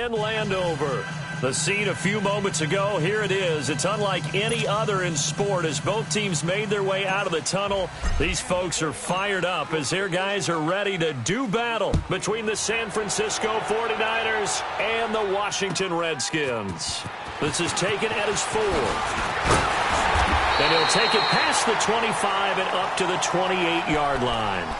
in Landover. The scene a few moments ago, here it is. It's unlike any other in sport as both teams made their way out of the tunnel. These folks are fired up as their guys are ready to do battle between the San Francisco 49ers and the Washington Redskins. This is taken at his 4. And he'll take it past the 25 and up to the 28-yard line.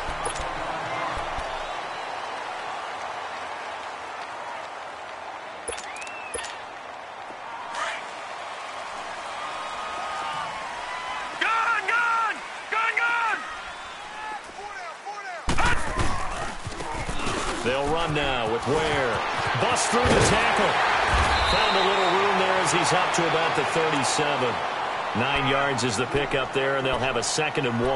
They'll run now with Ware. Bust through the tackle. Found a little room there as he's up to about the 37. 9 yards is the pickup there, and they'll have a 2nd and 1.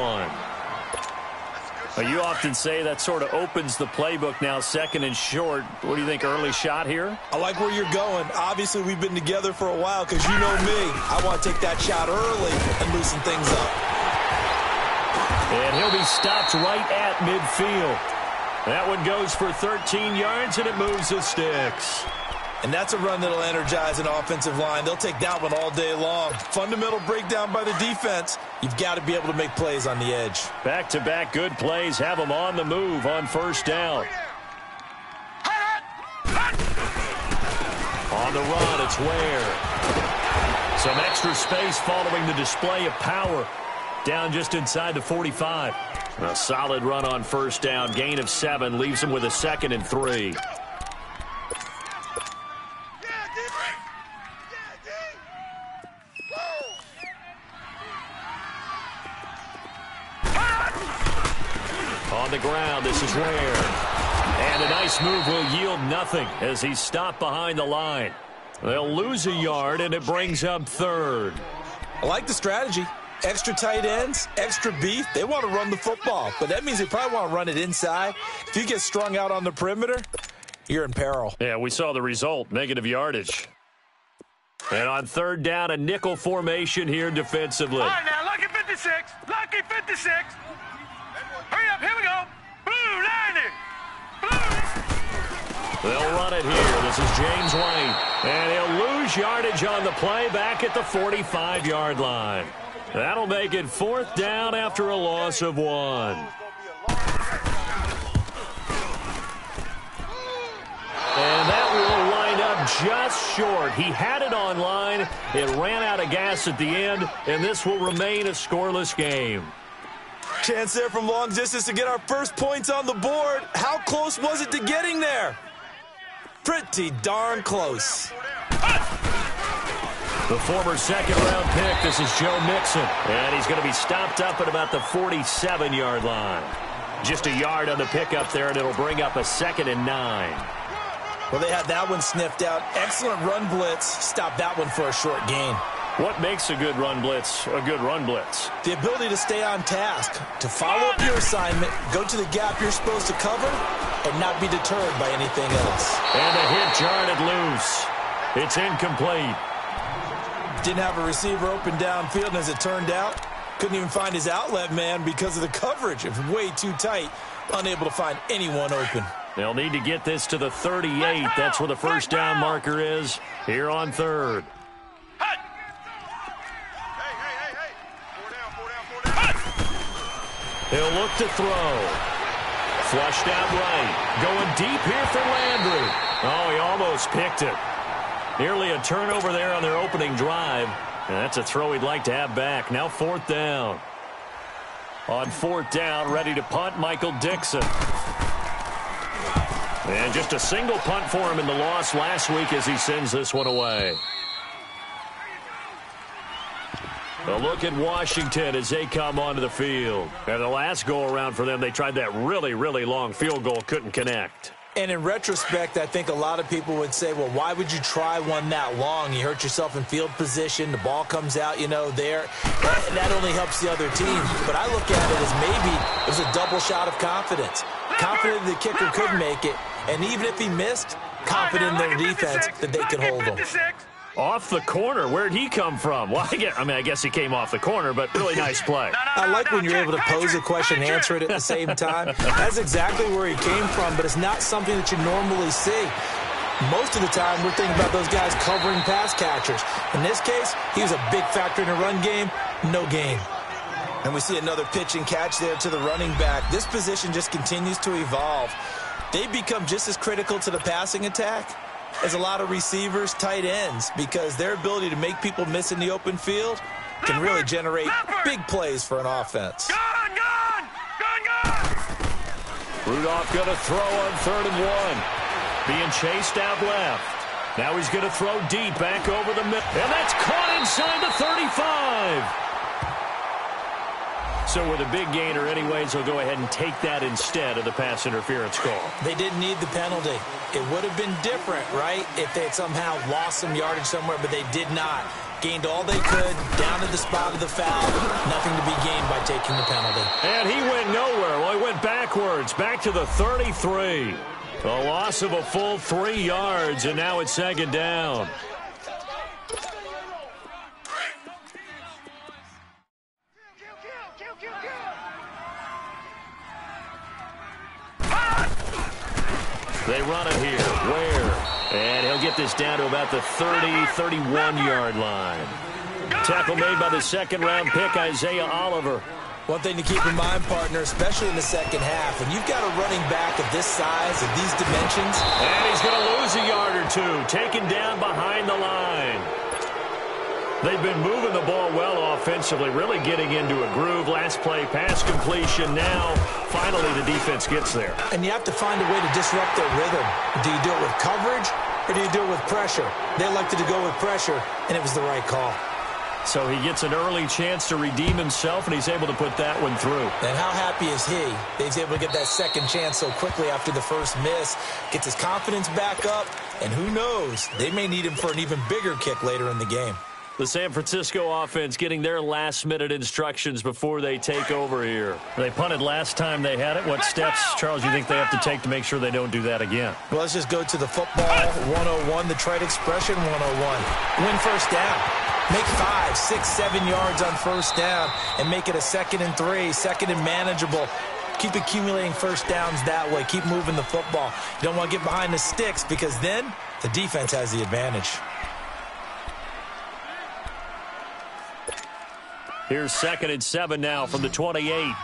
Well, you often say that sort of opens the playbook now, 2nd and short. What do you think, early shot here? I like where you're going. Obviously, we've been together for a while because you know me. I want to take that shot early and loosen things up. And he'll be stopped right at midfield. That one goes for 13 yards, and it moves the sticks. And that's a run that'll energize an offensive line. They'll take that one all day long. Fundamental breakdown by the defense. You've got to be able to make plays on the edge. Back-to-back good plays have them on the move on first down. On the run, it's Ware. Some extra space following the display of power. Down just inside the 45. A solid run on first down. Gain of 7 leaves him with a 2nd and 3. On the ground, this is Ware. And a nice move will yield nothing as he's stopped behind the line. They'll lose a yard, and it brings up 3rd. I like the strategy. Extra tight ends, extra beef. They want to run the football, but that means they probably want to run it inside. If you get strung out on the perimeter, you're in peril. Yeah, we saw the result, negative yardage. And on 3rd down, a nickel formation here defensively. All right, now, lucky 56. Lucky 56. Hurry up, here we go. Blue, 90. Blue. They'll run it here. This is James White. And he'll lose yardage on the play back at the 45-yard line. That'll make it 4th down after a loss of 1. And that will line up just short. He had it on line. It ran out of gas at the end, and this will remain a scoreless game. Chance there from long distance to get our first points on the board. How close was it to getting there? Pretty darn close. The former 2nd-round pick, this is Joe Mixon. And he's going to be stopped up at about the 47-yard line. Just a yard on the pickup there, and it'll bring up a 2nd and 9. Well, they had that one sniffed out. Excellent run blitz. Stop that one for a short gain. What makes a good run blitz a good run blitz? The ability to stay on task, to follow up your assignment, go to the gap you're supposed to cover, and not be deterred by anything else. And a hit jarred it loose. It's incomplete. Didn't have a receiver open downfield, and as it turned out, couldn't even find his outlet man because of the coverage. It was way too tight, unable to find anyone open. They'll need to get this to the 38. That's where the first down marker is here on 3rd. He'll look to throw. Flushed out right. Going deep here for Landry. Oh, he almost picked it. Nearly a turnover there on their opening drive. And that's a throw he'd like to have back. Now 4th down. On 4th down, ready to punt, Michael Dixon. And just a single punt for him in the loss last week as he sends this one away. A look at Washington as they come onto the field. And the last go-around for them, they tried that really, really long field goal, couldn't connect. And in retrospect, I think a lot of people would say, well, why would you try one that long? You hurt yourself in field position. The ball comes out, there. That only helps the other team. But I look at it as maybe it was a double shot of confidence. Confident the kicker could make it. And even if he missed, confident in their defense that they could hold him. Off the corner. Where'd he come from? Well, I guess he came off the corner, but really nice play. I like when you're able to pose a question and answer it at the same time. That's exactly where he came from, but it's not something that you normally see. Most of the time, we're thinking about those guys covering pass catchers. In this case, he was a big factor in the run game. No gain. And we see another pitch and catch there to the running back. This position just continues to evolve. They become just as critical to the passing attack as a lot of receivers, tight ends, because their ability to make people miss in the open field can really generate big plays for an offense. Gone! Rudolph going to throw on 3rd and 1. Being chased out left. Now he's going to throw deep back over the middle. And that's caught inside the 35. So with a big gainer anyways, he'll go ahead and take that instead of the pass interference call. They didn't need the penalty. It would have been different, right, if they had somehow lost some yardage somewhere, but they did not. Gained all they could, down to the spot of the foul. Nothing to be gained by taking the penalty. And he went nowhere. Well, he went backwards, back to the 33. A loss of a full 3 yards, and now it's 2nd down. They run it here. Where? And he'll get this down to about the 30, 31-yard line. Tackle made by the 2nd-round pick, Isaiah Oliver. One thing to keep in mind, partner, especially in the second half, when you've got a running back of this size, of these dimensions. And he's going to lose a yard or two, taken down behind the line. They've been moving the ball well offensively, really getting into a groove. Last play, pass completion. Now, finally, the defense gets there. And you have to find a way to disrupt their rhythm. Do you do it with coverage, or do you do it with pressure? They elected to go with pressure, and it was the right call. So he gets an early chance to redeem himself, and he's able to put that one through. And how happy is he that he's able to get that second chance so quickly after the first miss, gets his confidence back up, and who knows, they may need him for an even bigger kick later in the game. The San Francisco offense getting their last-minute instructions before they take over here. They punted last time they had it. What steps, Charles, do you think they have to take to make sure they don't do that again? Well, let's just go to the football 101, the trade expression 101. Win first down. Make 5, 6, 7 yards on first down and make it a 2nd and 3, 2nd and manageable. Keep accumulating first downs that way. Keep moving the football. You don't want to get behind the sticks because then the defense has the advantage. Here's 2nd and 7 now from the 28.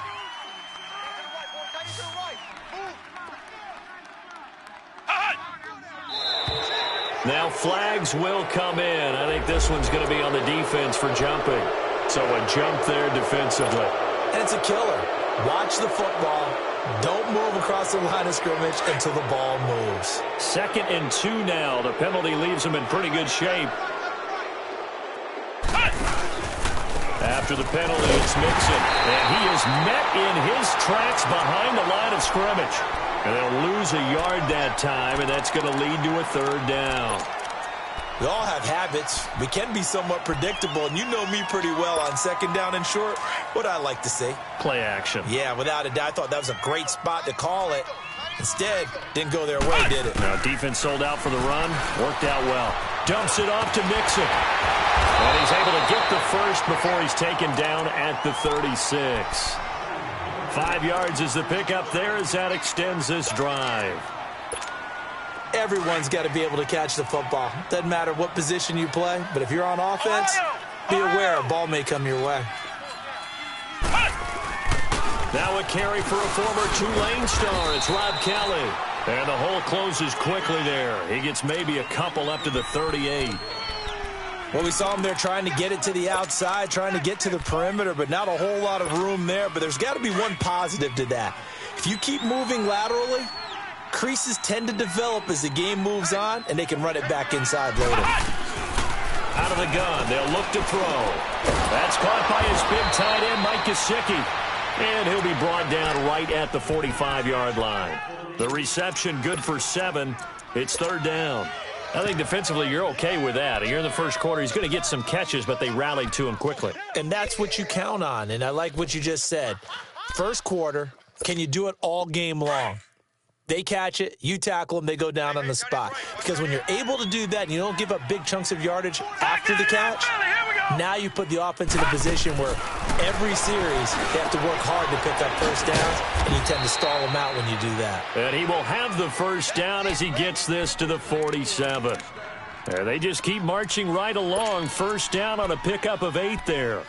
Now flags will come in. I think this one's going to be on the defense for jumping. So a jump there defensively. And it's a killer. Watch the football. Don't move across the line of scrimmage until the ball moves. 2nd and 2 now. The penalty leaves them in pretty good shape. After the penalty, it's Mixon. And he is met in his tracks behind the line of scrimmage. And they'll lose a yard that time, and that's going to lead to a 3rd down. We all have habits. We can be somewhat predictable, and you know me pretty well on 2nd down and short. What I like to see. Play action. Yeah, without a doubt. I thought that was a great spot to call it. Instead, didn't go their way, did it? Now, defense sold out for the run. Worked out well. Dumps it off to Mixon. And he's able to get the first before he's taken down at the 36. 5 yards is the pickup there as that extends this drive. Everyone's got to be able to catch the football. Doesn't matter what position you play, but if you're on offense, be aware a ball may come your way. Now a carry for a former Tulane star. It's Rob Kelly. And the hole closes quickly there. He gets maybe a couple up to the 38. Well, we saw him there trying to get it to the outside, trying to get to the perimeter, but not a whole lot of room there. But there's got to be one positive to that. If you keep moving laterally, creases tend to develop as the game moves on, and they can run it back inside later. Out of the gun, they'll look to throw. That's caught by his big tight end, Mike Gesicki. And he'll be brought down right at the 45-yard line. The reception good for 7. It's 3rd down. I think defensively you're okay with that. Here in the first quarter, he's going to get some catches, but they rallied to him quickly. And that's what you count on, and I like what you just said. First quarter, can you do it all game long? They catch it, you tackle them, they go down on the spot. Because when you're able to do that and you don't give up big chunks of yardage after the catch, now you put the offense in a position where every series, they have to work hard to pick up first downs, and you tend to stall them out when you do that. And he will have the first down as he gets this to the 47. There, they just keep marching right along. First down on a pickup of 8 there.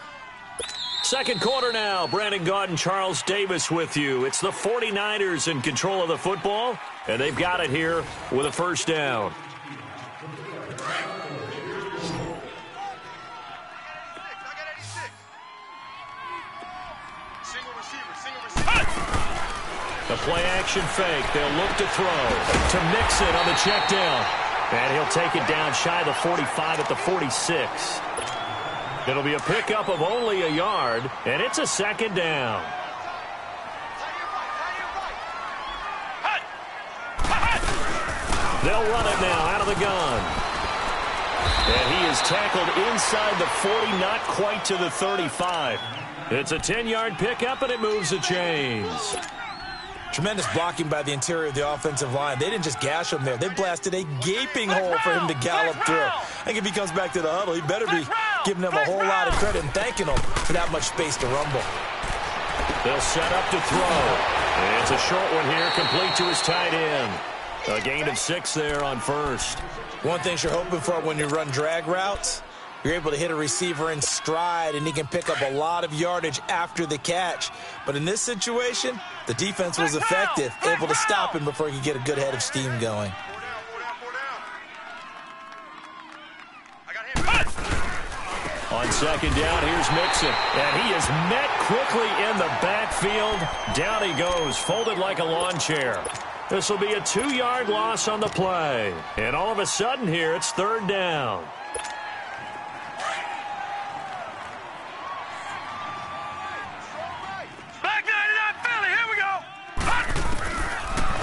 Second quarter now. Brandon Gaudin and Charles Davis with you. It's the 49ers in control of the football, and they've got it here with a first down. The play-action fake. They'll look to throw. To Mixon on the check down. And he'll take it down shy of the 45 at the 46. It'll be a pickup of only a yard, and it's a second down. They'll run it now out of the gun. And he is tackled inside the 40, not quite to the 35. It's a 10-yard pickup, and it moves the chains. Tremendous blocking by the interior of the offensive line. They didn't just gash him there. They blasted a gaping hole for him to gallop through. I think if he comes back to the huddle, he better be giving them a whole lot of credit and thanking them for that much space to rumble. They'll set up to throw. And it's a short one here, complete to his tight end. A gain of 6 there on first. One thing you're hoping for when you run drag routes, you're able to hit a receiver in stride, and he can pick up a lot of yardage after the catch. But in this situation, the defense was effective, able to stop him before he could get a good head of steam going. On second down, here's Mixon. And he is met quickly in the backfield. Down he goes, folded like a lawn chair. This will be a 2-yard loss on the play. And all of a sudden here, it's third down.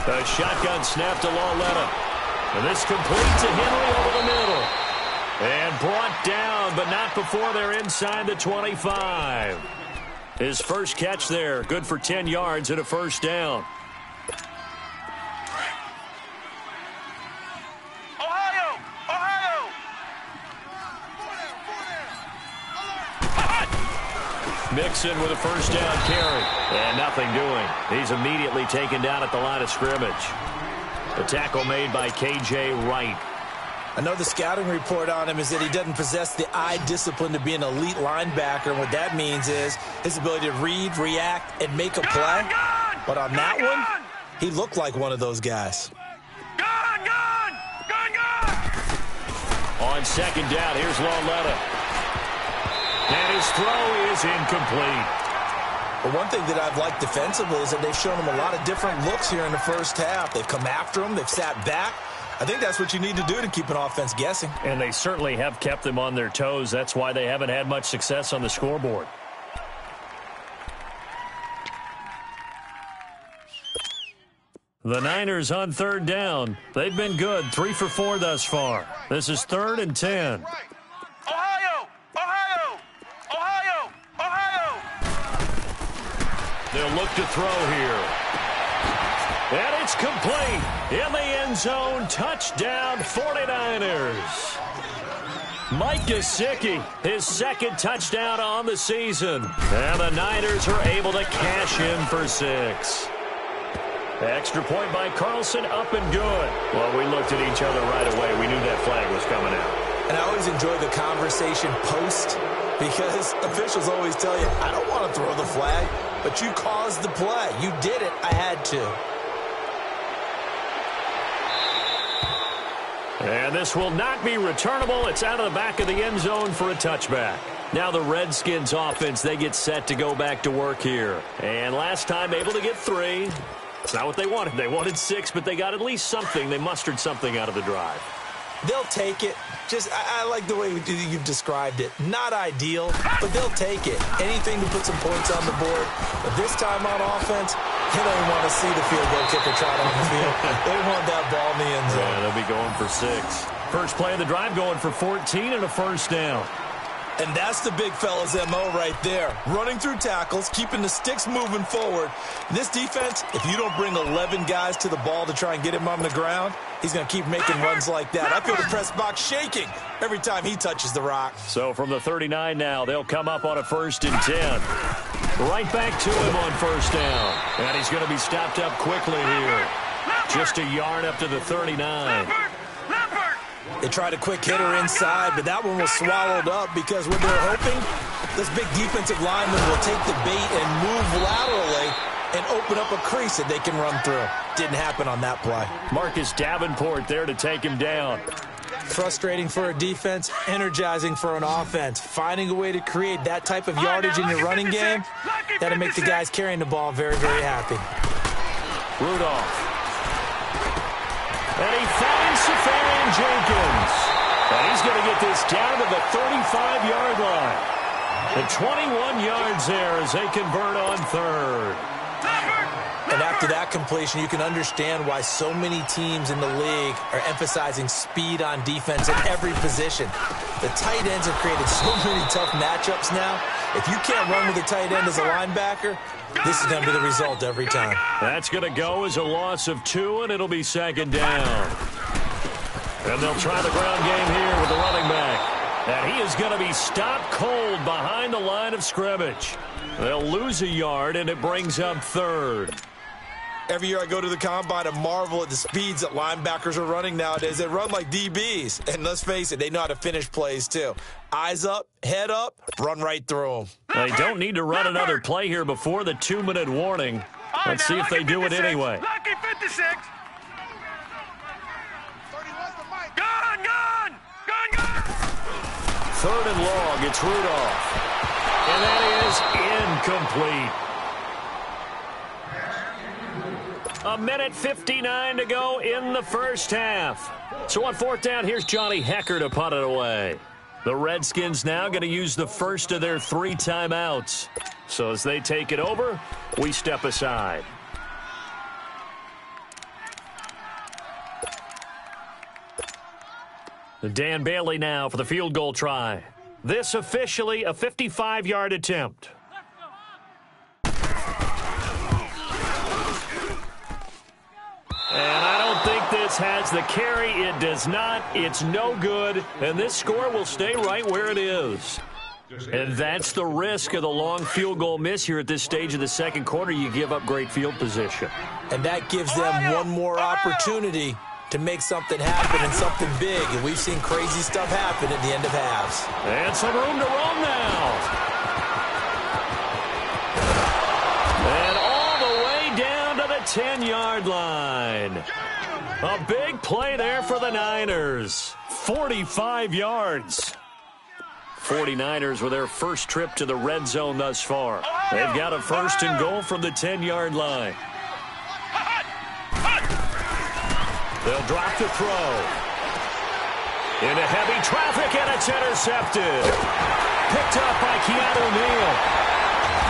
A shotgun snap to Lauletta. And this complete to Henry over the middle. And brought down, but not before they're inside the 25. His first catch there, good for 10 yards and a first down. Mixon with a first down carry. And nothing doing. He's immediately taken down at the line of scrimmage. The tackle made by K.J. Wright. I know the scouting report on him is that he doesn't possess the eye discipline to be an elite linebacker. And what that means is his ability to read, react, and make a play. But on that one, he looked like one of those guys. On second down, here's Lauletta. And his throw is incomplete. But one thing that I've liked defensively is that they've shown him a lot of different looks here in the first half. They've come after him. They've sat back. I think that's what you need to do to keep an offense guessing. And they certainly have kept them on their toes. That's why they haven't had much success on the scoreboard. The Niners on third down. They've been good, 3 for 4 thus far. This is 3rd and 10. They'll look to throw here. And it's complete. In the end zone, touchdown 49ers. Mike Gesicki, his second touchdown on the season. And the Niners are able to cash in for 6. Extra point by Carlson, up and good. Well, we looked at each other right away. We knew that flag was coming out. And I always enjoy the conversation post, because officials always tell you, I don't want to throw the flag, but you caused the play. You did it. I had to. And this will not be returnable. It's out of the back of the end zone for a touchback. Now the Redskins offense, they get set to go back to work here. And last time able to get 3. It's not what they wanted. They wanted 6, but they got at least something. They mustered something out of the drive. They'll take it. I like the way you've described it. Not ideal, but they'll take it. Anything to put some points on the board. But this time on offense, they don't want to see the field goal kicker trot on the field. They want that ball in the end zone. Yeah, they'll be going for 6. First play of the drive going for 14 and a first down. And that's the big fella's MO right there. Running through tackles, keeping the sticks moving forward. This defense, if you don't bring 11 guys to the ball to try and get him on the ground, he's going to keep making runs like that. I feel the press box shaking every time he touches the rock. So from the 39 now, they'll come up on a 1st and 10. Right back to him on 1st down. And he's going to be stopped up quickly here. Just a yard up to the 39. They tried a quick hitter inside, but that one was swallowed up because what they're hoping, this big defensive lineman will take the bait and move laterally and open up a crease that they can run through. Didn't happen on that play. Marcus Davenport there to take him down. Frustrating for a defense, energizing for an offense. Finding a way to create that type of yardage in your running game, that'll make the guys carrying the ball very, very happy. Rudolph. And he finds Safarian Jenkins. And he's going to get this down to the 35-yard line. The 21 yards there as they convert on 3rd. And after that completion, you can understand why so many teams in the league are emphasizing speed on defense at every position. The tight ends have created so many tough matchups now. If you can't run with a tight end as a linebacker, this is going to be the result every time. That's going to go as a loss of 2, and it'll be 2nd down. And they'll try the ground game here with the running back. And he is going to be stopped cold behind the line of scrimmage. They'll lose a yard, and it brings up 3rd. Every year I go to the combine and marvel at the speeds that linebackers are running nowadays. They run like DBs. And let's face it, they know how to finish plays too. Eyes up, head up, run right through them. They don't need to run another play here before the 2-minute warning. Let's see if they do it anyway. Lucky 56. Gone! 3rd and long, it's Rudolph. And that is incomplete. A minute 59 to go in the first half. So on 4th down, here's Johnny Hecker to punt it away. The Redskins now going to use the first of their 3 timeouts. So as they take it over, we step aside. Dan Bailey now for the field goal try. This officially a 55-yard attempt. And I don't think this has the carry. It does not. It's no good. And this score will stay right where it is. And that's the risk of the long field goal miss here at this stage of the second quarter. You give up great field position. And that gives them one more opportunity to make something happen and something big. And we've seen crazy stuff happen at the end of halves. And some room to roam now. And all the way down to the 10-yard line. A big play there for the Niners. 45 yards. 49ers with their first trip to the red zone thus far. They've got a 1st and goal from the 10-yard line. They'll drop the throw. Into heavy traffic, and it's intercepted. Picked up by Keanu Neal.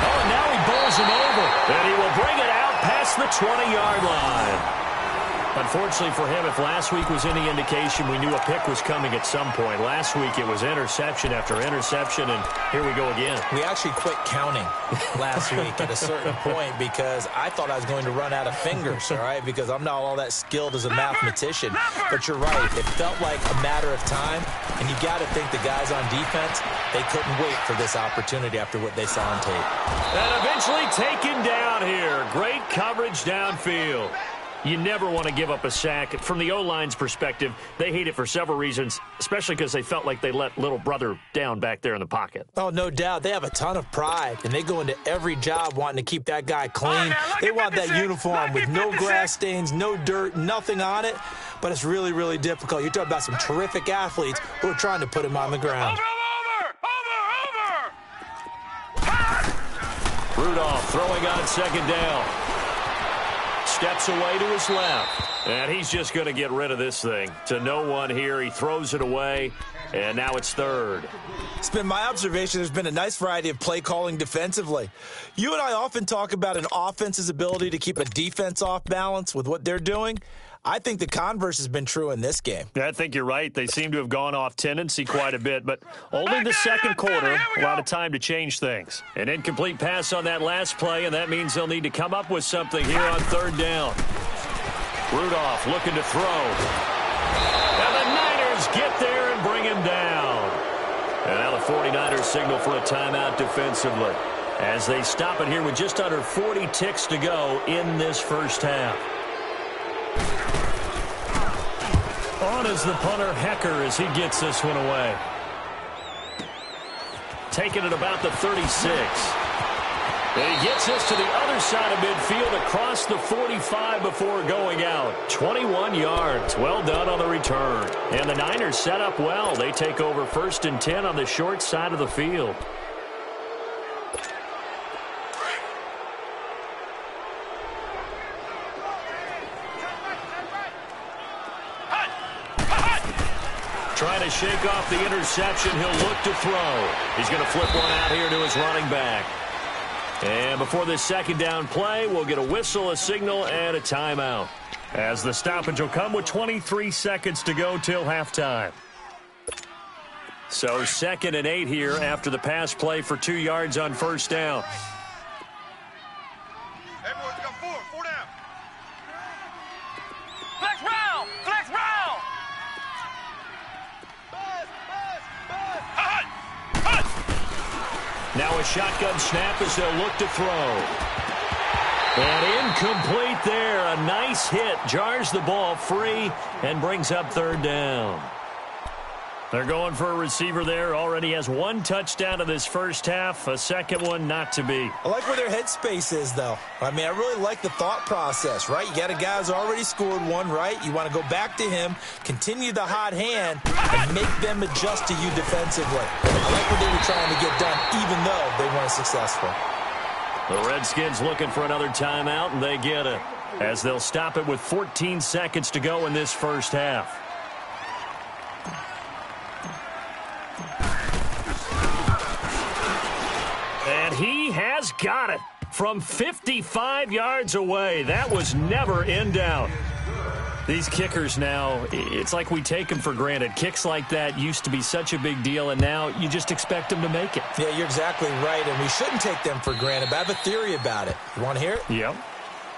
Oh, and now he bowls him over. And he will bring it out past the 20-yard line. Unfortunately for him, if last week was any indication, we knew a pick was coming at some point. Last week it was interception after interception, and here we go again. We actually quit counting last week at a certain point because I thought I was going to run out of fingers, all right, because I'm not all that skilled as a mathematician. But you're right. It felt like a matter of time, and you got to think the guys on defense, they couldn't wait for this opportunity after what they saw on tape. And eventually taken down here. Great coverage downfield. You never want to give up a sack. From the O-line's perspective, they hate it for several reasons, especially because they felt like they let little brother down back there in the pocket. Oh, no doubt. They have a ton of pride, and they go into every job wanting to keep that guy clean. They want that uniform with no grass stains, no dirt, nothing on it, but it's really, really difficult. You're talking about some terrific athletes who are trying to put him on the ground. Rudolph throwing on 2nd down. Steps away to his left. And he's just going to get rid of this thing. To no one here. He throws it away. And now it's 3rd. It's been my observation there's been a nice variety of play calling defensively. You and I often talk about an offense's ability to keep a defense off balance with what they're doing. I think the converse has been true in this game. I think you're right. They seem to have gone off tendency quite a bit, but only the second quarter, a lot of time to change things. An incomplete pass on that last play, and that means they'll need to come up with something here on 3rd down. Rudolph looking to throw. And the Niners get there and bring him down. And now the 49ers signal for a timeout defensively as they stop it here with just under 40 ticks to go in this first half. On is the punter, Hecker, as he gets this one away. Taking it about the 36. And he gets this to the other side of midfield across the 45 before going out. 21 yards. Well done on the return. And the Niners set up well. They take over 1st and 10 on the short side of the field. Trying to shake off the interception. He'll look to throw. He's going to flip one out here to his running back. And before this second down play, we'll get a whistle, a signal, and a timeout. As the stoppage will come with 23 seconds to go till halftime. So 2nd and 8 here after the pass play for 2 yards on 1st down. Everyone's got 4 down. Flex round! Flex round! Now a shotgun snap as they'll look to throw. And incomplete there. A nice hit. Jars the ball free and brings up 3rd down. They're going for a receiver there. Already has 1 touchdown in this first half. A second one not to be. I like where their headspace is, though. I mean, I really like the thought process, right? You got a guy who's already scored 1, right? You want to go back to him, continue the hot hand, and make them adjust to you defensively. I like what they were trying to get done, even though they weren't successful. The Redskins looking for another timeout, and they get it, as they'll stop it with 14 seconds to go in this first half. And he has got it from 55 yards away. That was never in doubt. These kickers now, it's like we take them for granted. Kicks like that used to be such a big deal, and now you just expect them to make it. Yeah, you're exactly right, and we shouldn't take them for granted, but I have a theory about it. You want to hear it? Yep.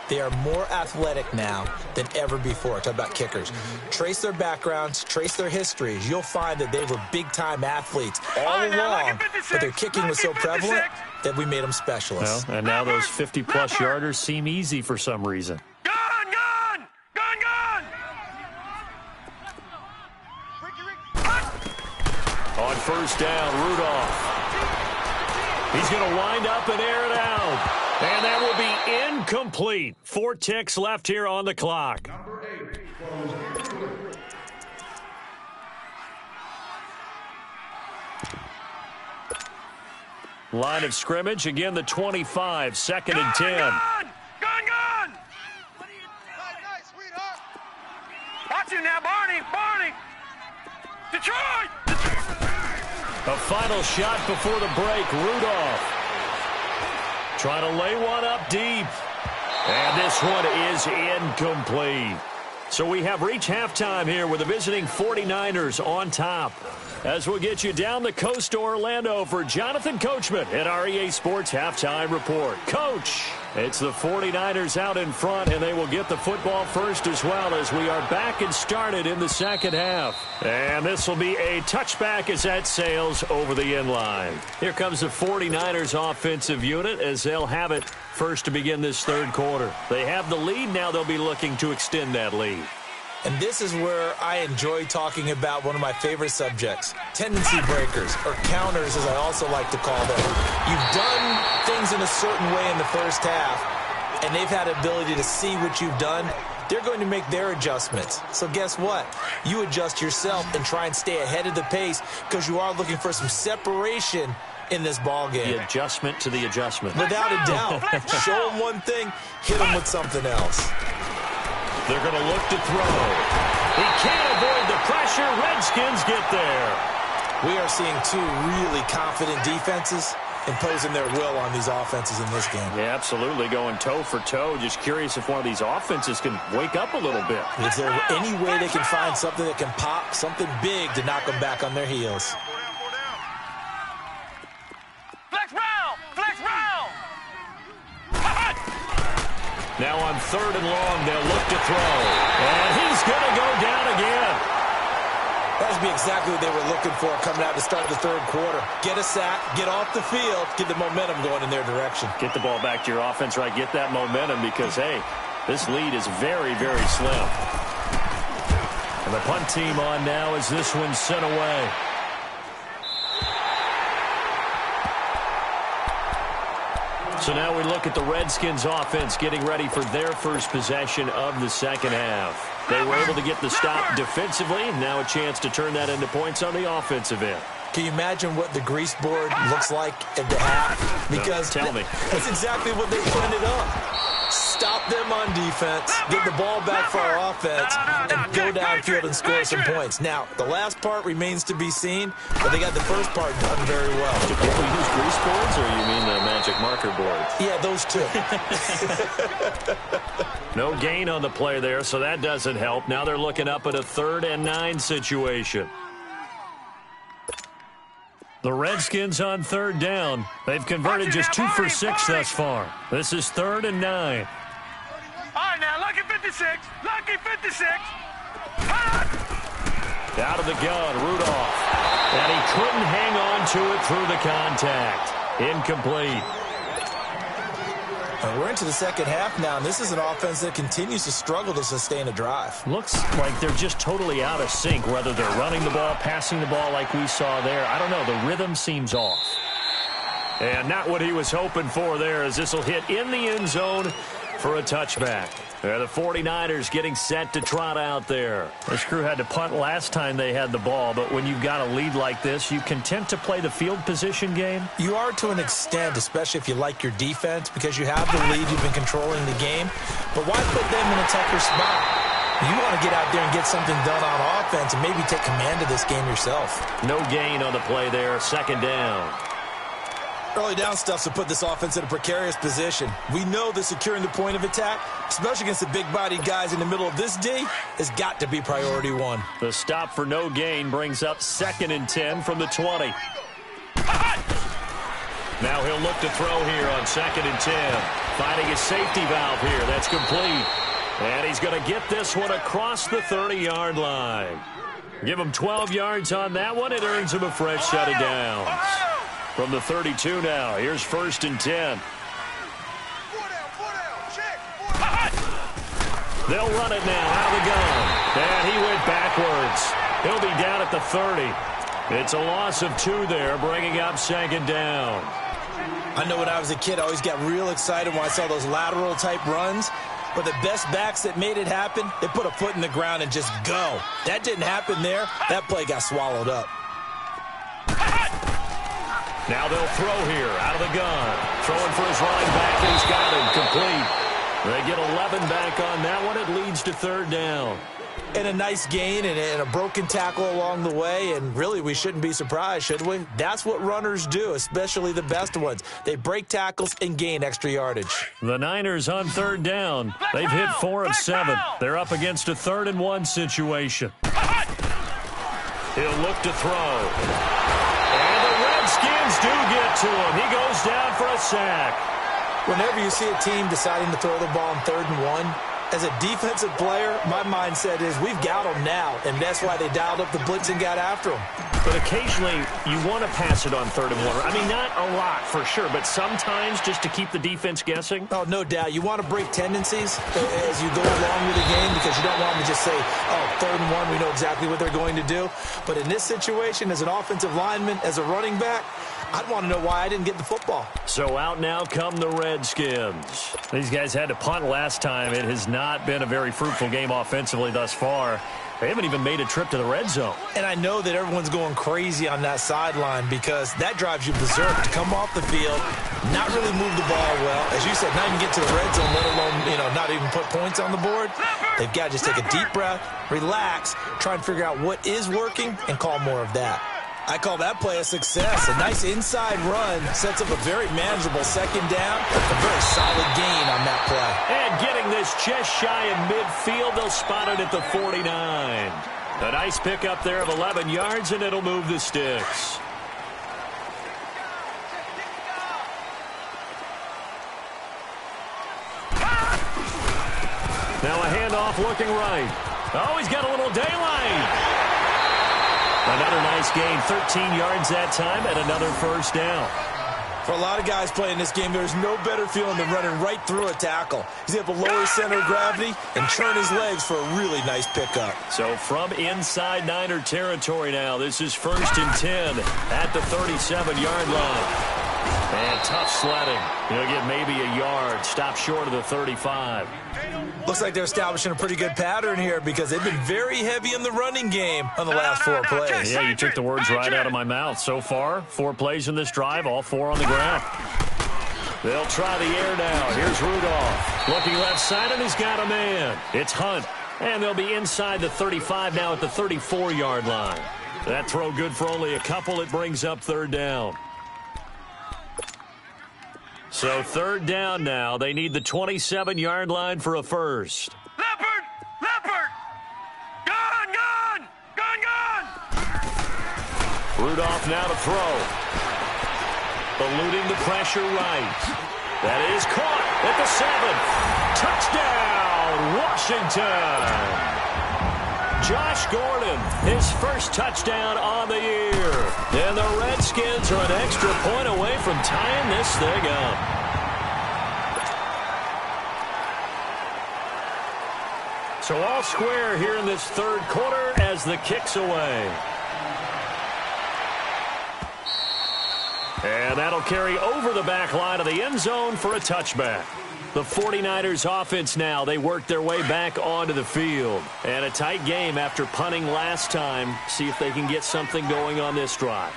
They are more athletic now than ever before. Talk about kickers. Trace their backgrounds, trace their histories. You'll find that they were big-time athletes all along, but their kicking was so prevalent that we made them specialists. Well, and now those 50-plus yarders seem easy for some reason. Gun! On 1st down, Rudolph. He's going to wind up and air it out. And that will be incomplete. 4 ticks left here on the clock. Line of scrimmage, again the 25, 2nd and 10. Gun! Nice, sweetheart. Watch him now, Barney! Detroit! A final shot before the break, Rudolph. Trying to lay one up deep. And this one is incomplete. So we have reached halftime here with the visiting 49ers on top. As we'll get you down the coast to Orlando for Jonathan Coachman at our EA Sports Halftime Report. Coach, it's the 49ers out in front, and they will get the football first as well as we are back and started in the second half. And this will be a touchback as that sails over the end line. Here comes the 49ers offensive unit as they'll have it first to begin this third quarter. They have the lead. Now they'll be looking to extend that lead. And this is where I enjoy talking about one of my favorite subjects, tendency breakers, or counters as I also like to call them. You've done things in a certain way in the first half, and they've had the ability to see what you've done. They're going to make their adjustments. So guess what? You adjust yourself and try and stay ahead of the pace because you are looking for some separation in this ball game. The adjustment to the adjustment. Without a doubt. Show them one thing, hit them with something else. They're going to look to throw. He can't avoid the pressure. Redskins get there. We are seeing two really confident defenses imposing their will on these offenses in this game. Yeah, absolutely. Going toe for toe. Just curious if one of these offenses can wake up a little bit. Is there any way they can find something that can pop, something big to knock them back on their heels? Now on 3rd and long, they'll look to throw. And he's going to go down again. That would be exactly what they were looking for coming out to start the 3rd quarter. Get a sack, get off the field, get the momentum going in their direction. Get the ball back to your offense, right? Get that momentum because, hey, this lead is very, very slim. And the punt team on now as this one's sent away. So now we look at the Redskins offense getting ready for their first possession of the second half. They were able to get the stop defensively. Now a chance to turn that into points on the offensive end. Can you imagine what the grease board looks like at the half? Because no, tell me. That's exactly what they ended up. Stop them on defense, get the ball back for our offense, and go downfield and score some points. Now, the last part remains to be seen, but they got the first part done very well. Do people use grease boards, or you mean the magic marker boards? Yeah, those two. No gain on the play there, so that doesn't help. Now they're looking up at a 3rd and 9 situation. The Redskins on 3rd down. They've converted just 2 for 6 thus far. This is 3rd and 9. All right, now, lucky 56. Lucky 56. Out of the gun, Rudolph. And he couldn't hang on to it through the contact. Incomplete. And we're into the second half now, and this is an offense that continues to struggle to sustain a drive. Looks like they're just totally out of sync, whether they're running the ball, passing the ball like we saw there. I don't know. The rhythm seems off. And not what he was hoping for there, as this will hit in the end zone for a touchback. The 49ers getting set to trot out there. This crew had to punt last time they had the ball, but when you've got a lead like this, you content to play the field position game? You are to an extent, especially if you like your defense, because you have the lead, you've been controlling the game. But why put them in a tougher spot? You want to get out there and get something done on offense and maybe take command of this game yourself. No gain on the play there, 2nd down. Early down stuff to put this offense in a precarious position. We know that securing the point of attack, especially against the big-bodied guys in the middle of this D, has got to be priority 1. The stop for no gain brings up 2nd and 10 from the 20. Now he'll look to throw here on 2nd and 10. Finding his safety valve here. That's complete. And he's going to get this one across the 30-yard line. Give him 12 yards on that one. It earns him a fresh set of downs. From the 32 now, here's 1st and 10. They'll run it now out of the gun. And he went backwards. He'll be down at the 30. It's a loss of 2 there, bringing up 2nd down. I know when I was a kid, I always got real excited when I saw those lateral-type runs. But the best backs that made it happen, they put a foot in the ground and just go. That didn't happen there. That play got swallowed up. Now they'll throw here out of the gun. Throwing for his running back, and he's got him complete. They get 11 back on that one. It leads to 3rd down. And a nice gain and a broken tackle along the way, and really we shouldn't be surprised, should we? That's what runners do, especially the best ones. They break tackles and gain extra yardage. The Niners on 3rd down. They've hit 4 of 7. They're up against a 3rd and 1 situation. He'll look to throw. Redskins do get to him. He goes down for a sack. Whenever you see a team deciding to throw the ball on 3rd and 1, as a defensive player, my mindset is we've got them now, and that's why they dialed up the blitz and got after them. But occasionally, you want to pass it on 3rd and 1. I mean, not a lot for sure, but sometimes just to keep the defense guessing. Oh, no doubt. You want to break tendencies as you go along with the game because you don't want them to just say, oh, 3rd and 1, we know exactly what they're going to do. But in this situation, as an offensive lineman, as a running back, I'd want to know why I didn't get the football. So out now come the Redskins. These guys had to punt last time. It has not been a very fruitful game offensively thus far. They haven't even made a trip to the red zone. And I know that everyone's going crazy on that sideline because that drives you berserk to come off the field, not really move the ball well. As you said, not even get to the red zone, let alone, not even put points on the board. They've got to just take a deep breath, relax, try and figure out what is working, and call more of that. I call that play a success. A nice inside run sets up a very manageable 2nd down. A very solid gain on that play. And getting this just shy of midfield, they'll spot it at the 49. A nice pickup there of 11 yards, and it'll move the sticks. Now a handoff looking right. Oh, he's got a little daylight. Another nice gain, 13 yards that time, and another first down. For a lot of guys playing this game, there's no better feeling than running right through a tackle. He's able to lower his center of gravity and turn his legs for a really nice pickup. So from inside Niner territory now, this is 1st and 10 at the 37-yard line. And tough sledding. He'll get maybe a yard. Stop short of the 35. Looks like they're establishing a pretty good pattern here because they've been very heavy in the running game on the last 4 plays. Yeah, you took the words right out of my mouth. So far, 4 plays in this drive, all 4 on the ground. They'll try the air now. Here's Rudolph. Looking left side, and he's got a man. It's Hunt. And they'll be inside the 35 now at the 34-yard line. That throw good for only a couple. It brings up 3rd down. So 3rd down now. They need the 27-yard line for a first. Leopard! Leopard! Gone! Gone! Gone! Gone! Rudolph now to throw. Eluding the pressure right. That is caught at the 7. Touchdown, Washington! Josh Gordon, his first touchdown on the year. And the Redskins are an extra point away from tying this thing up. So all square here in this 3rd quarter as the kick's away. And that'll carry over the back line of the end zone for a touchback. The 49ers offense now, they work their way back onto the field. And a tight game after punting last time. See if they can get something going on this drive.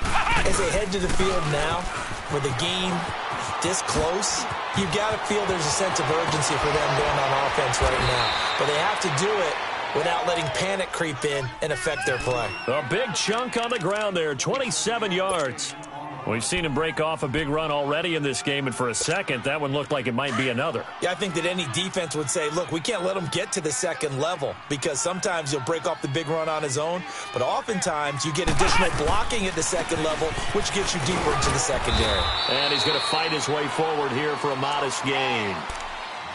As they head to the field now, with the game this close, you've got to feel there's a sense of urgency for them going on offense right now. But they have to do it without letting panic creep in and affect their play. A big chunk on the ground there, 27 yards. We've seen him break off a big run already in this game, and for a second, that one looked like it might be another. Yeah, I think that any defense would say, look, we can't let him get to the 2nd level because sometimes he'll break off the big run on his own, but oftentimes you get additional blocking at the 2nd level, which gets you deeper into the secondary. And he's going to fight his way forward here for a modest gain.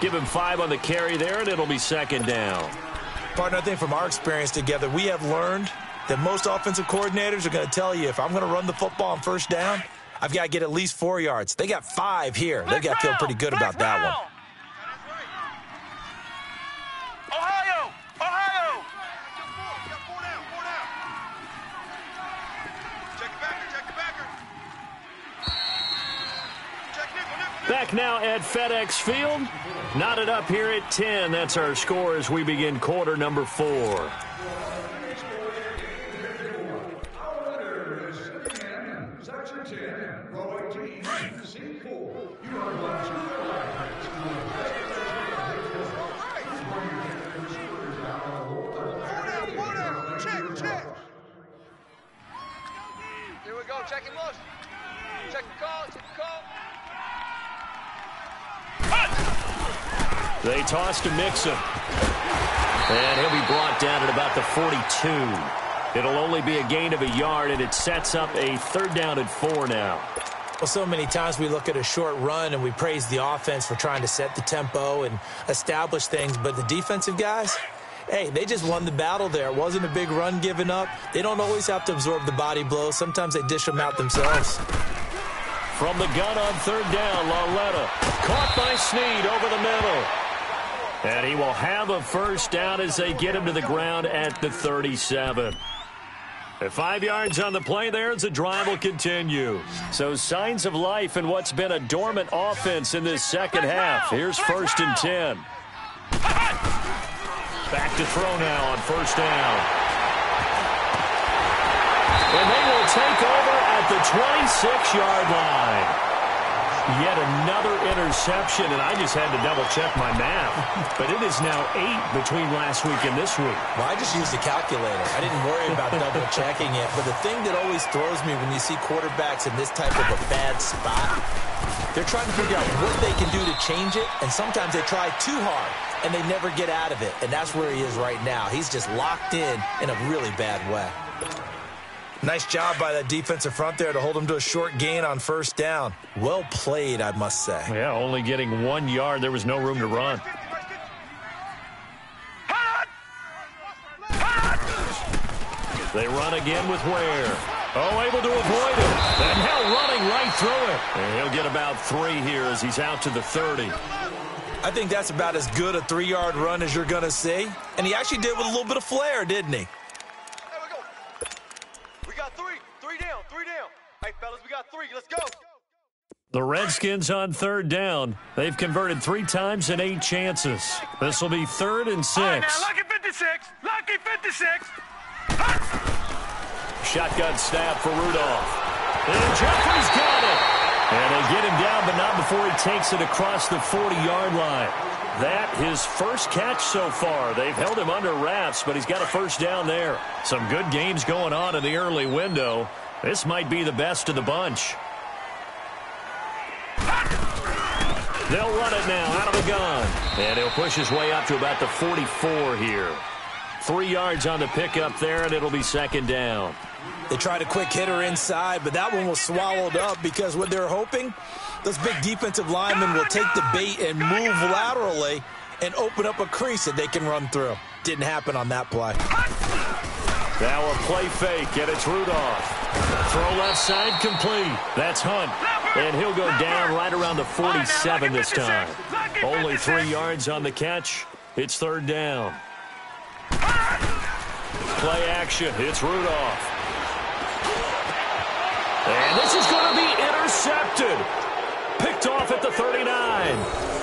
Give him 5 on the carry there, and it'll be 2nd down. Partner, I think from our experience together, we have learned that most offensive coordinators are going to tell you, if I'm going to run the football on 1st down, I've got to get at least 4 yards. They got 5 here. They've got to feel pretty good about that one. Ohio! Ohio! Back now at FedEx Field. Knotted up here at 10. That's our score as we begin quarter number 4. Here we go. Check and look. Check the call. Check the call. They toss to Mixon. And he'll be brought down at about the 42. It'll only be a gain of a yard, and it sets up a 3rd down and 4 now. Well, so many times we look at a short run and we praise the offense for trying to set the tempo and establish things, but the defensive guys, hey, they just won the battle there. It wasn't a big run given up. They don't always have to absorb the body blows. Sometimes they dish them out themselves. From the gun on 3rd down, Lauletta caught by Snead over the middle. And he will have a 1st down as they get him to the ground at the 37. At 5 yards on the play there as the drive will continue. So signs of life in what's been a dormant offense in this 2nd half. Here's 1st and 10. Back to throw now on 1st down. And they will take over at the 26-yard line. Yet another interception, and I just had to double-check my math. But it is now 8 between last week and this week. Well, I just used a calculator. I didn't worry about double-checking it. But the thing that always throws me when you see quarterbacks in this type of a bad spot, they're trying to figure out what they can do to change it, and sometimes they try too hard, and they never get out of it. And that's where he is right now. He's just locked in a really bad way. Nice job by that defensive front there to hold him to a short gain on 1st down. Well played, I must say. Yeah, only getting 1 yard. There was no room to run. They run again with Ware. Oh, able to avoid it. And now running right through it. And he'll get about 3 here as he's out to the 30. I think that's about as good a 3-yard run as you're going to see. And he actually did with a little bit of flair, didn't he? There we go. We got 3. 3 down. 3 down. Hey, fellas, we got 3. Let's go. The Redskins on 3rd down. They've converted 3 times in 8 chances. This will be 3rd and 6. All right, now, lucky 56. Lucky 56. Shotgun snap for Rudolph. And Jeffrey's got it. And they get him down, but not before he takes it across the 40-yard line. That his first catch so far. They've held him under wraps, but he's got a first down there. Some good games going on in the early window. This might be the best of the bunch. They'll run it now out of the gun. And he'll push his way up to about the 44 here. 3 yards on the pickup there, and it'll be 2nd down. They tried a quick hitter inside, but that one was swallowed up because what they're hoping, those big defensive linemen will take the bait and move laterally and open up a crease that they can run through. Didn't happen on that play. Now a play fake, and it's Rudolph. Throw left side complete. That's Hunt. And he'll go down right around the 47 this time. Only 3 yards on the catch. It's 3rd down. Play action. It's Rudolph. And this is going to be intercepted. Picked off at the 39.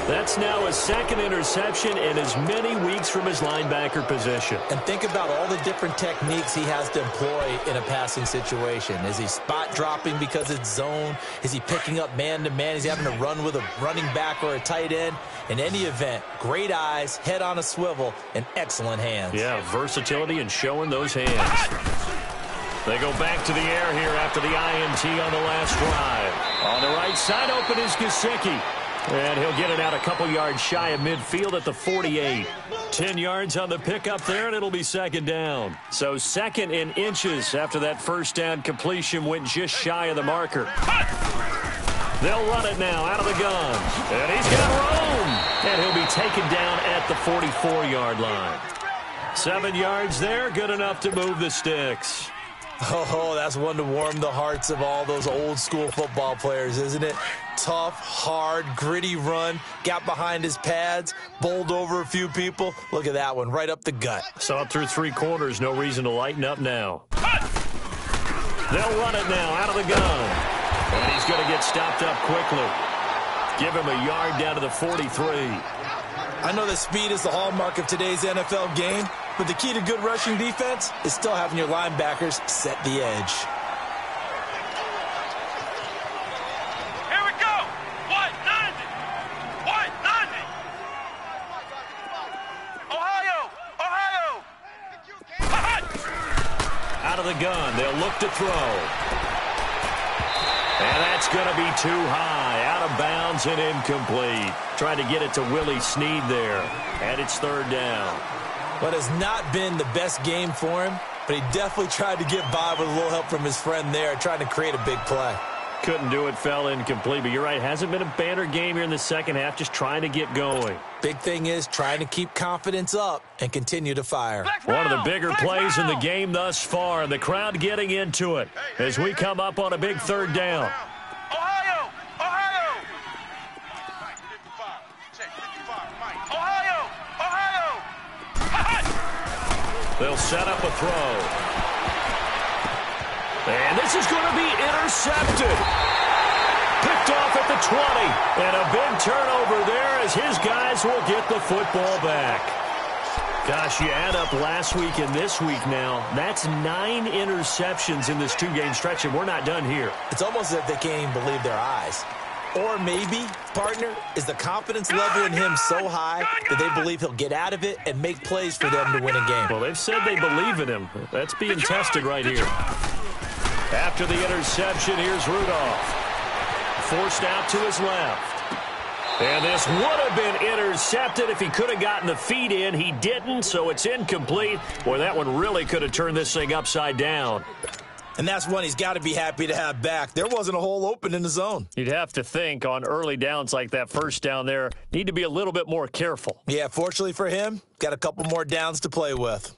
That's now his 2nd interception in as many weeks from his linebacker position. And think about all the different techniques he has to employ in a passing situation. Is he spot dropping because it's zone? Is he picking up man-to-man? Is he having to run with a running back or a tight end? In any event, great eyes, head on a swivel, and excellent hands. Yeah, versatility and showing those hands. They go back to the air here after the INT on the last drive. On the right side, open is Gesicki. And he'll get it out a couple yards shy of midfield at the 48. 10 yards on the pickup there, and it'll be 2nd down. So 2nd in inches after that first down completion went just shy of the marker. They'll run it now out of the gun. And he's got room. And he'll be taken down at the 44-yard line. 7 yards there, good enough to move the sticks. Oh, that's one to warm the hearts of all those old-school football players, isn't it? Tough, hard, gritty run. Got behind his pads, bowled over a few people. Look at that one, right up the gut. Saw it through 3 quarters. No reason to lighten up now. They'll run it now out of the gun. And he's going to get stopped up quickly. Give him a yard down to the 43. I know that speed is the hallmark of today's NFL game, but the key to good rushing defense is still having your linebackers set the edge. Here we go. White 90. White 90. Ohio. Ohio. Out of the gun. They'll look to throw. And that's going to be too high. Out of bounds and incomplete. Trying to get it to Willie Snead there. And it's 3rd down. What has not been the best game for him, but he definitely tried to get by with a little help from his friend there, trying to create a big play. Couldn't do it, fell incomplete. But you're right, hasn't been a banner game here in the second half, just trying to get going. Big thing is trying to keep confidence up and continue to fire. One of the bigger plays in the game thus far, and the crowd getting into it as we come up on a big 3rd down. Ohio. Ohio. 55. Check 55. Mike. Ohio. Ohio. They'll set up a throw. And this is going to be intercepted. Picked off at the 20. And a big turnover there as his guys will get the football back. Gosh, you add up last week and this week now. That's 9 interceptions in this 2-game stretch, and we're not done here. It's almost as if they can't even believe their eyes. Or maybe, partner, is the confidence level in him so high that they believe he'll get out of it and make plays for them to win a game. Well, they've said they believe in him. That's being tested right here. After the interception, here's Rudolph. Forced out to his left. And this would have been intercepted if he could have gotten the feet in. He didn't, so it's incomplete. Boy, that one really could have turned this thing upside down. And that's one he's got to be happy to have back. There wasn't a hole open in the zone. You'd have to think on early downs like that first down there, need to be a little bit more careful. Yeah, fortunately for him, got a couple more downs to play with.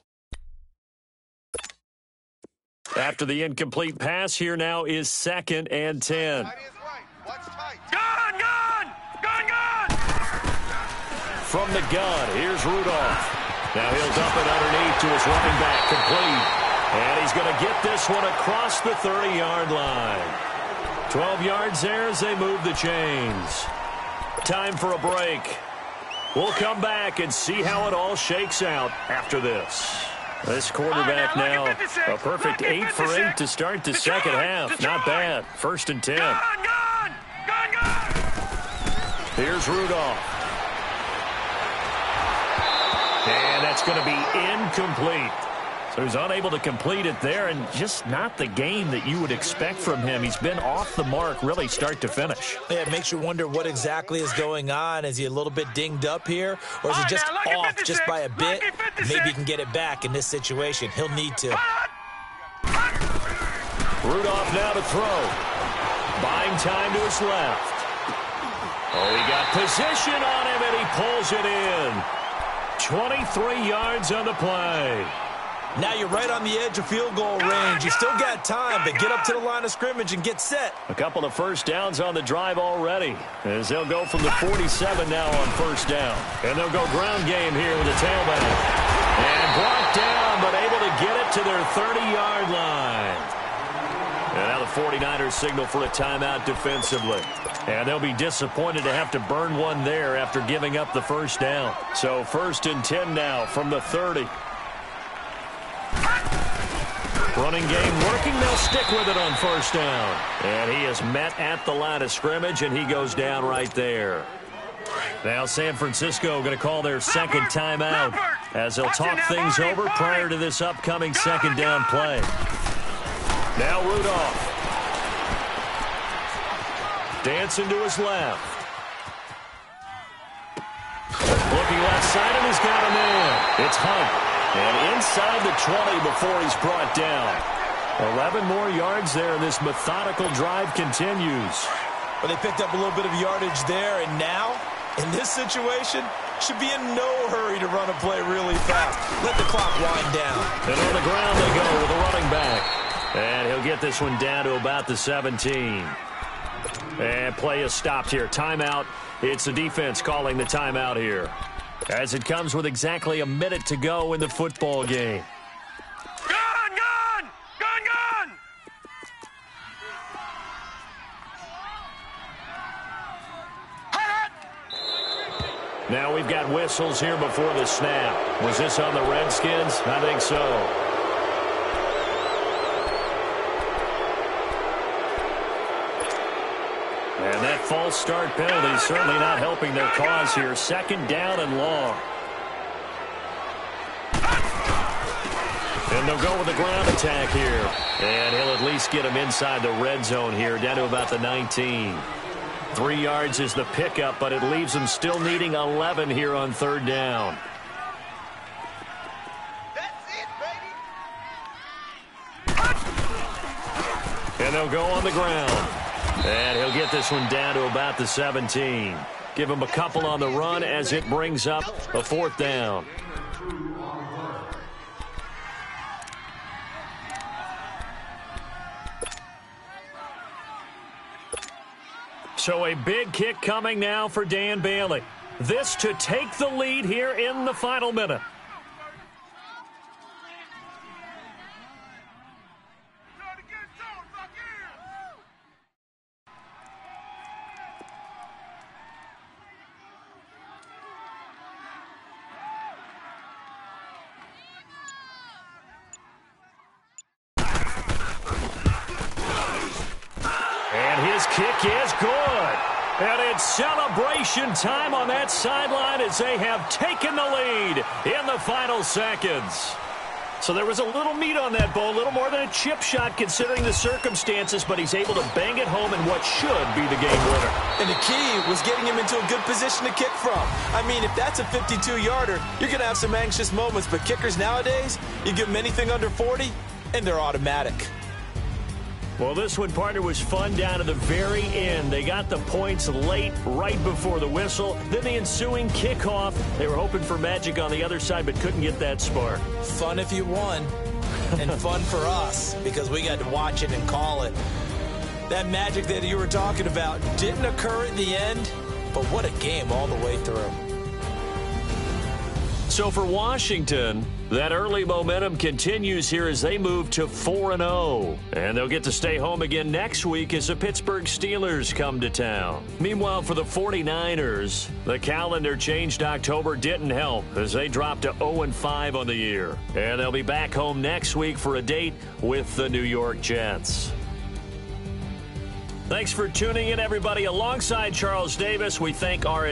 After the incomplete pass, here now is 2nd and 10. Gun, gun! Gun, gun! From the gun, here's Rudolph. Now he'll dump it underneath to his running back, complete. And he's going to get this one across the 30-yard line. 12 yards there as they move the chains. Time for a break. We'll come back and see how it all shakes out after this. This quarterback now, a perfect 8 for 8 to start the second half. Not bad. 1st and 10. Gun, gun! Gun, gun! Here's Rudolph. And that's going to be incomplete. So he's unable to complete it there, and just not the game that you would expect from him. He's been off the mark really start to finish. Yeah, it makes you wonder what exactly is going on. Is he a little bit dinged up here, or is he just off just by a bit? Maybe he can get it back in this situation. He'll need to. Rudolph now to throw. Buying time to his left. Oh, he got position on him, and he pulls it in. 23 yards on the play. Now you're right on the edge of field goal range. You still got time, but get up to the line of scrimmage and get set. A couple of first downs on the drive already, as they'll go from the 47 now on first down. And they'll go ground game here with the tailback. And brought down, but able to get it to their 30-yard line. And now the 49ers signal for a timeout defensively. And they'll be disappointed to have to burn one there after giving up the first down. So 1st and 10 now from the 30. Running game working. They'll stick with it on first down. And he is met at the line of scrimmage, and he goes down right there. Now San Francisco going to call their second timeout as they'll talk things over prior to this upcoming second down play. Now Rudolph. Dancing to his left. Looking left side, and he's got him in. It's Hunt. And inside the 20 before he's brought down. 11 more yards there, and this methodical drive continues. But they picked up a little bit of yardage there, and now, in this situation, should be in no hurry to run a play really fast. Let the clock wind down. And on the ground they go with a running back. And he'll get this one down to about the 17. And play is stopped here. Timeout. It's the defense calling the timeout here, as it comes with exactly a minute to go in the football game. Gun, gun! Gun, gun! Now we've got whistles here before the snap. Was this on the Redskins? I think so. And that false start penalty certainly not helping their cause here. 2nd down and long. And they'll go with the ground attack here. And he'll at least get him inside the red zone here, down to about the 19. 3 yards is the pickup, but it leaves them still needing 11 here on 3rd down. That's it, baby! And they'll go on the ground. And he'll get this one down to about the 17. Give him a couple on the run as it brings up a 4th down. So a big kick coming now for Dan Bailey. This to take the lead here in the final minute. Kick is good. And it's celebration time on that sideline as they have taken the lead in the final seconds. So there was a little meat on that ball, a little more than a chip shot considering the circumstances, but he's able to bang it home in what should be the game winner. And the key was getting him into a good position to kick from. I mean, if that's a 52-yarder, you're going to have some anxious moments, but kickers nowadays, you give them anything under 40, and they're automatic. Well, this one, partner, was fun down to the very end. They got the points late, right before the whistle. Then the ensuing kickoff. They were hoping for magic on the other side, but couldn't get that spark. Fun if you won. and fun for us because we got to watch it and call it. That magic that you were talking about didn't occur at the end, but what a game all the way through. So for Washington, that early momentum continues here as they move to 4-0. And they'll get to stay home again next week as the Pittsburgh Steelers come to town. Meanwhile, for the 49ers, the calendar changed October didn't help as they dropped to 0-5 on the year. And they'll be back home next week for a date with the New York Jets. Thanks for tuning in, everybody. Alongside Charles Davis, we thank our